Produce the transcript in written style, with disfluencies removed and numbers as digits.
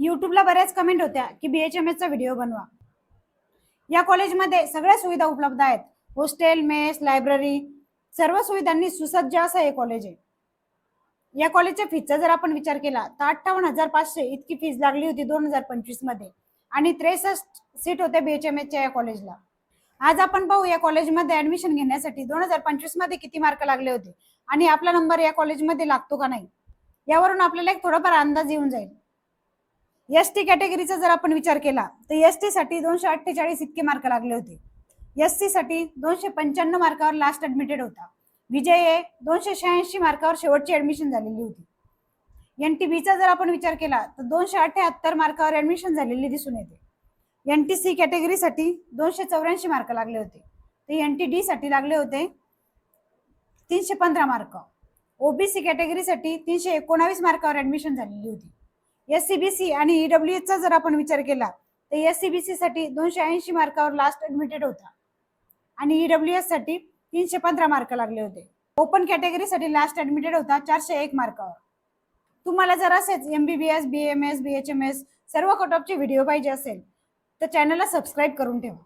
यूट्यूबला बऱ्याच कमेंट होत्या की BHMS चा व्हिडिओ बनवा। या कॉलेजमध्ये सगळ्या सुविधा उपलब्ध आहेत। हॉस्टेल, मेस, लायब्ररी सर्व सुविधांनी सुसज्ज असं हे कॉलेज आहे। या कॉलेजच्या फीचा जर आपण विचार केला तर 58,500 इतकी फीज लागली होती 2025 मध्ये आणि 63 सीट होत्या BHMS च्या या कॉलेजला। आज आपण पाहू या कॉलेजमध्ये ऍडमिशन घेण्यासाठी 2025 मध्ये किती मार्क लागले होते आणि आपला नंबर या कॉलेजमध्ये लागतो का नाही यावरून आपल्याला एक थोडाफार अंदाज येऊन जाईल। एसटी कॅटेगरीचा जर आपण विचार केला तर एसटी साठी 248 इतके मार्क लागले होते। एससी साठी 295 मार्कावर लास्ट ऍडमिटेड होता। विजय 286 मार्कावर शेवटची ऍडमिशन झालेली होती। एनटीबीचा जर आपण विचार केला तर 278 मार्कावर ऍडमिशन झालेली दिसून येते। एनटीसी कॅटेगरीसाठी 284 मार्क लागले होते, तर एनटीडी साठी लागले होते 315 मार्क। ओबीसी कॅटेगरीसाठी 319 मार्कावर ऍडमिशन झालेली होती। एससीबीसी आणि ईडब्ल्यूएस चा जर आपण विचार केला तर एससीबीसी साठी 280 मार्कावर लास्ट ऍडमिटेड होता आणि ईडब्ल्यूएस साठी 315 मार्क लागले होते। ओपन कॅटेगरीसाठी लास्ट ऍडमिटेड होता 401 मार्कावर। तुम्हाला जर असेच MBBS, BMS, BHMS सर्व कट ऑफचे व्हिडिओ पाहिजे असेल तर चॅनलला सबस्क्राईब करून ठेवा।